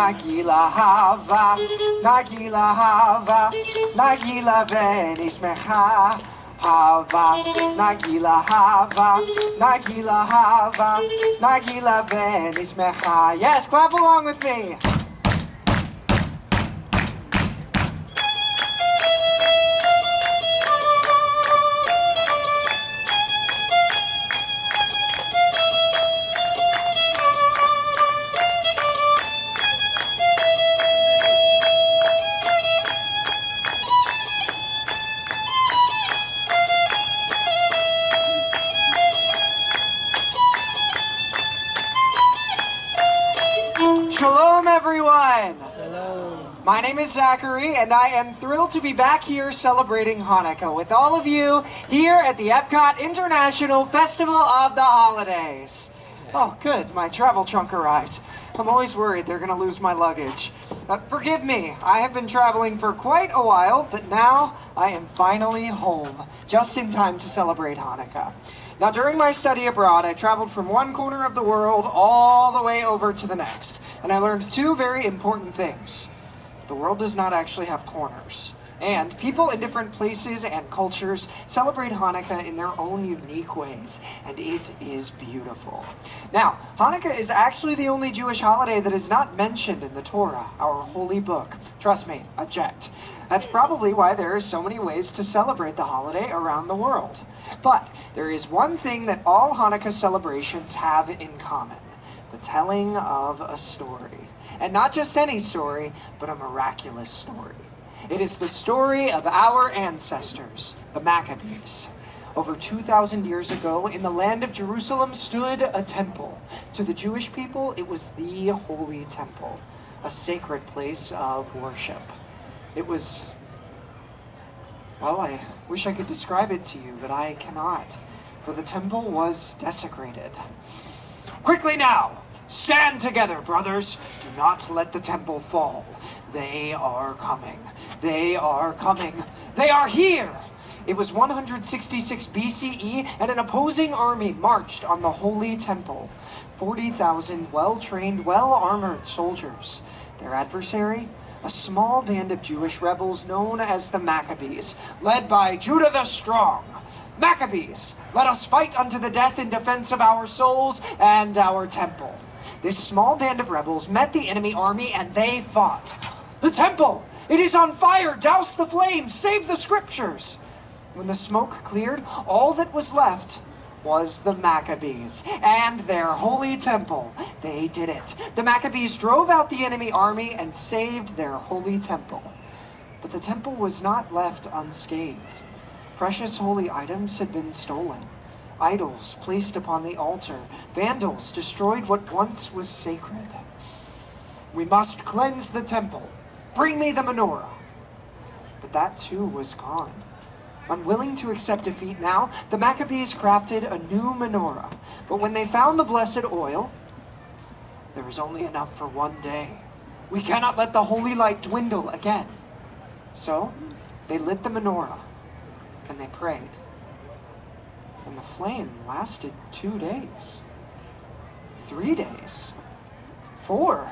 Nagila hava, Nagila hava, Nagila venismecha. Hava, Nagila hava, Nagila hava, Nagila venismecha. Yes, clap along with me. Shalom, everyone! Hello. My name is Zachary, and I am thrilled to be back here celebrating Hanukkah with all of you here at the Epcot International Festival of the Holidays. Oh, good. My travel trunk arrived. I'm always worried they're going to lose my luggage. Forgive me. I have been traveling for quite a while, but now I am finally home, just in time to celebrate Hanukkah. Now, during my study abroad, I traveled from one corner of the world all the way over to the next, and I learned two very important things. The world does not actually have corners, and people in different places and cultures celebrate Hanukkah in their own unique ways, and it is beautiful. Now, Hanukkah is actually the only Jewish holiday that is not mentioned in the Torah, our holy book. Trust me, I've checked. That's probably why there are so many ways to celebrate the holiday around the world. But there is one thing that all Hanukkah celebrations have in common: the telling of a story. And not just any story, but a miraculous story. It is the story of our ancestors, the Maccabees. Over 2,000 years ago, in the land of Jerusalem stood a temple. To the Jewish people, it was the Holy Temple, a sacred place of worship. It was, well, I wish I could describe it to you, but I cannot, for the temple was desecrated. Quickly now, stand together, brothers. Do not let the temple fall. They are coming. They are coming. They are here. It was 166 BCE, and an opposing army marched on the Holy Temple. 40,000 well-trained, well-armored soldiers. Their adversary? A small band of Jewish rebels known as the Maccabees, led by Judah the Strong. Maccabees, let us fight unto the death in defense of our souls and our temple. This small band of rebels met the enemy army, and they fought. The temple! It is on fire! Douse the flames! Save the scriptures! When the smoke cleared, all that was left was the Maccabees and their holy temple. They did it. The Maccabees drove out the enemy army and saved their holy temple. But the temple was not left unscathed. Precious holy items had been stolen. Idols placed upon the altar. Vandals destroyed what once was sacred. We must cleanse the temple. Bring me the menorah. But that too was gone. Unwilling to accept defeat now, the Maccabees crafted a new menorah. But when they found the blessed oil, there was only enough for one day. We cannot let the holy light dwindle again. So they lit the menorah and they prayed. And the flame lasted 2 days, 3 days, 4,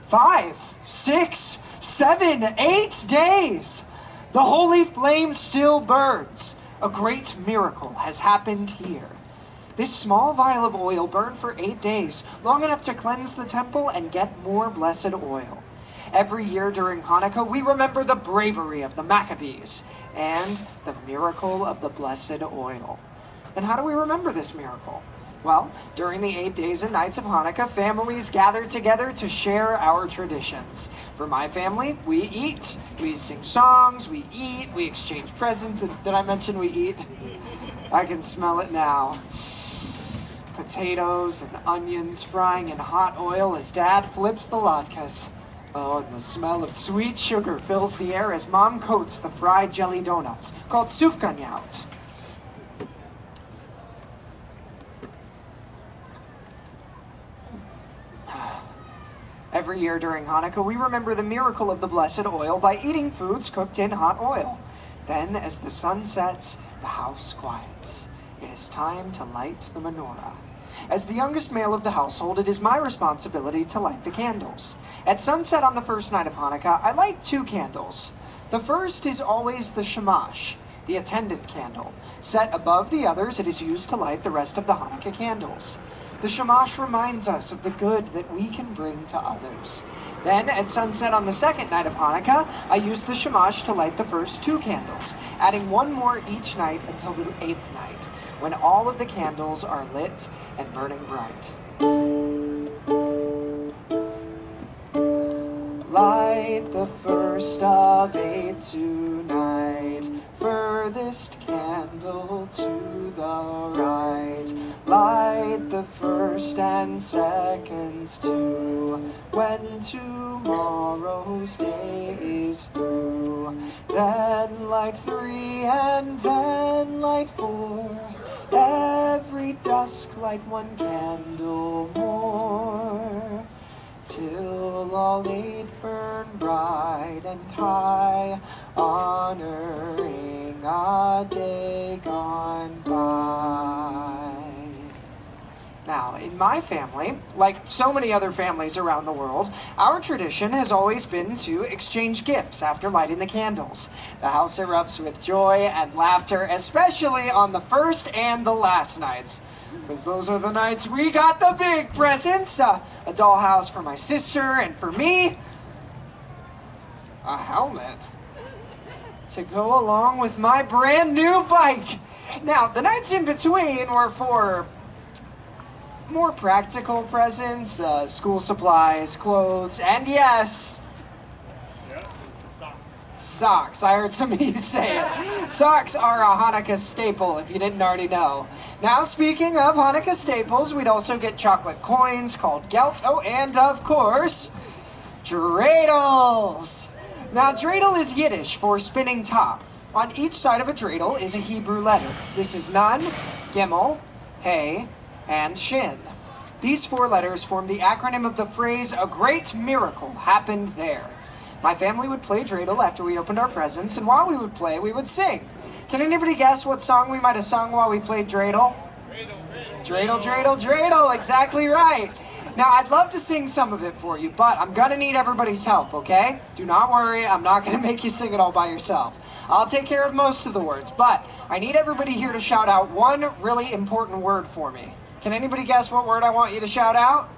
5, 6, 7, 8 days. The holy flame still burns. A great miracle has happened here. This small vial of oil burned for 8 days, long enough to cleanse the temple and get more blessed oil. Every year during Hanukkah, we remember the bravery of the Maccabees and the miracle of the blessed oil. And how do we remember this miracle? Well, during the 8 days and nights of Hanukkah, families gather together to share our traditions. For my family, we eat, we sing songs, we eat, we exchange presents. And did I mention we eat? I can smell it now. Potatoes and onions frying in hot oil as Dad flips the latkes. Oh, and the smell of sweet sugar fills the air as Mom coats the fried jelly donuts, called sufganyaut. Every year during Hanukkah, we remember the miracle of the blessed oil by eating foods cooked in hot oil. Then, as the sun sets, the house quiets. It is time to light the menorah. As the youngest male of the household, it is my responsibility to light the candles. At sunset on the first night of Hanukkah, I light 2 candles. The first is always the shamash, the attendant candle. Set above the others, it is used to light the rest of the Hanukkah candles. The shamash reminds us of the good that we can bring to others. Then, at sunset on the second night of Hanukkah, I use the shamash to light the first 2 candles, adding 1 more each night until the 8th night, when all of the candles are lit and burning bright. Light the first of 8 tonight, furthest candle to the right. Light the first and seconds too, when tomorrow's day is through. Then light 3 and then light 4. Every dusk light 1 candle more, till all 8 burn bright and high, honoring a day gone by. Now, in my family, like so many other families around the world, our tradition has always been to exchange gifts after lighting the candles. The house erupts with joy and laughter, especially on the first and the last nights, because those are the nights we got the big presents. A dollhouse for my sister, and for me, a helmet to go along with my brand new bike. Now, the nights in between were for more practical presents, school supplies, clothes, and yes, socks. I heard some of you say it. Socks are a Hanukkah staple, if you didn't already know. Now, speaking of Hanukkah staples, we'd also get chocolate coins called gelt. Oh, and of course, dreidels. Now, dreidel is Yiddish for spinning top. On each side of a dreidel is a Hebrew letter. This is Nun, Gimel, Hey, and Shin. These 4 letters form the acronym of the phrase, "A great miracle happened there." My family would play dreidel after we opened our presents, and while we would play, we would sing. Can anybody guess what song we might have sung while we played dreidel? Dreidel, dreidel, dreidel, exactly right. Now, I'd love to sing some of it for you, but I'm gonna need everybody's help, okay? Do not worry, I'm not gonna make you sing it all by yourself. I'll take care of most of the words, but I need everybody here to shout out 1 really important word for me. Can anybody guess what word I want you to shout out?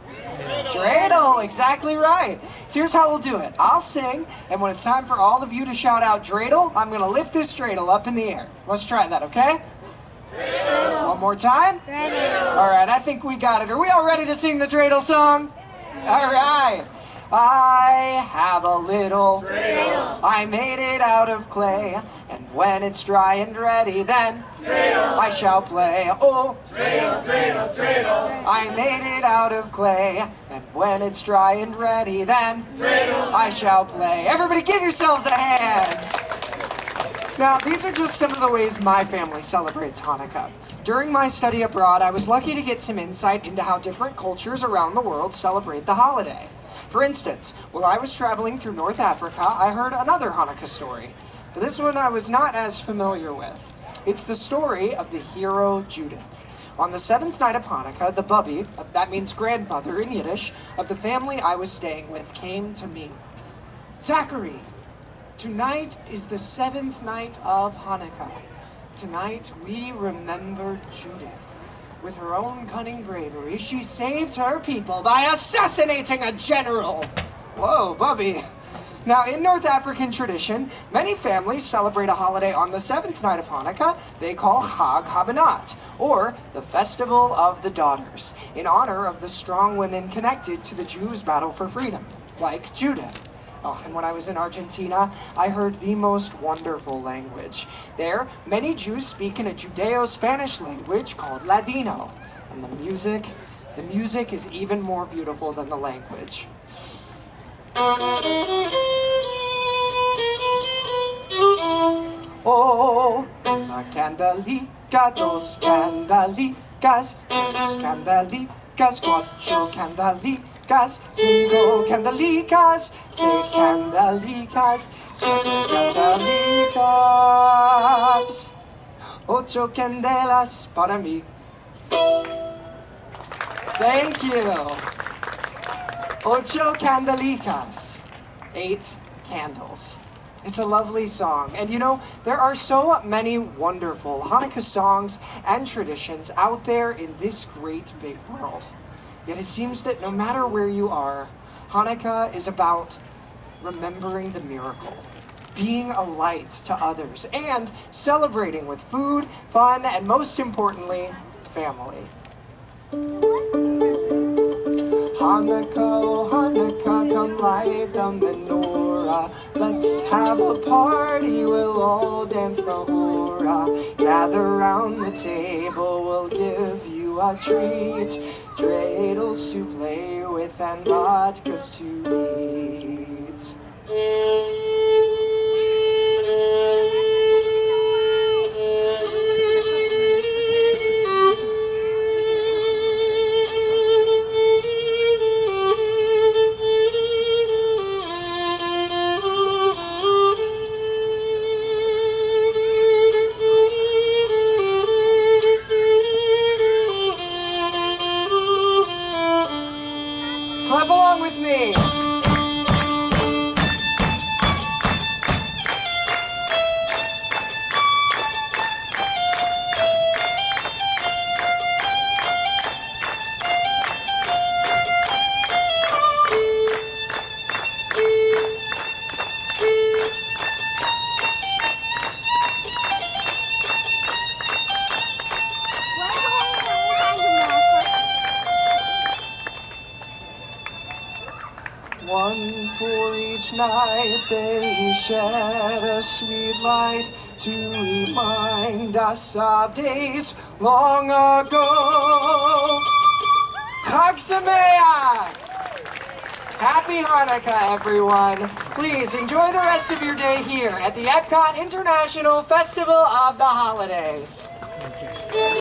Dreidel, exactly right. So here's how we'll do it. I'll sing, and when it's time for all of you to shout out dreidel, I'm going to lift this dreidel up in the air. Let's try that, okay? Dreidel. One more time. Dreidel. All right, I think we got it. Are we all ready to sing the dreidel song? All right. I have a little dreidel. I made it out of clay, and when it's dry and ready, then dreidel. I shall play. Oh, dreidel, dreidel, dreidel. I made it out of clay, and when it's dry and ready, then dreidel. I shall play. Everybody, give yourselves a hand. Now, these are just some of the ways my family celebrates Hanukkah. During my study abroad, I was lucky to get some insight into how different cultures around the world celebrate the holiday. For instance, while I was traveling through North Africa, I heard another Hanukkah story. But this one I was not as familiar with. It's the story of the hero Judith. On the 7th night of Hanukkah, the bubby, that means grandmother in Yiddish, of the family I was staying with came to me. "Zachary, tonight is the 7th night of Hanukkah. Tonight we remember Judith. With her own cunning bravery, she saved her people by assassinating a general." Whoa, Bubby. Now, in North African tradition, many families celebrate a holiday on the 7th night of Hanukkah they call Chag HaBanat, or the Festival of the Daughters, in honor of the strong women connected to the Jews' battle for freedom, like Judith. Oh, and when I was in Argentina, I heard the most wonderful language. There, many Jews speak in a Judeo-Spanish language called Ladino. And the music is even more beautiful than the language. Oh, una candelica, dos candelicas, tres candelicas, cuatro candelicas, cinco candelicas, seis candelicas, siete candelicas, ocho candelas para mí. Thank you. Ocho candelicas, 8 candles. It's a lovely song. And you know, there are so many wonderful Hanukkah songs and traditions out there in this great big world. Yet it seems that no matter where you are, Hanukkah is about remembering the miracle, being a light to others, and celebrating with food, fun, and most importantly, family. Hanukkah, oh Hanukkah, come light the menorah. Let's have a party, we'll all dance the hora. Gather round the table, we'll give you a treat. Dreidels to play with and latkes to eat. Clap along with me. One for each night they shed a sweet light to remind us of days long ago. Chag Sameach! Happy Hanukkah, everyone. Please enjoy the rest of your day here at the Epcot International Festival of the Holidays.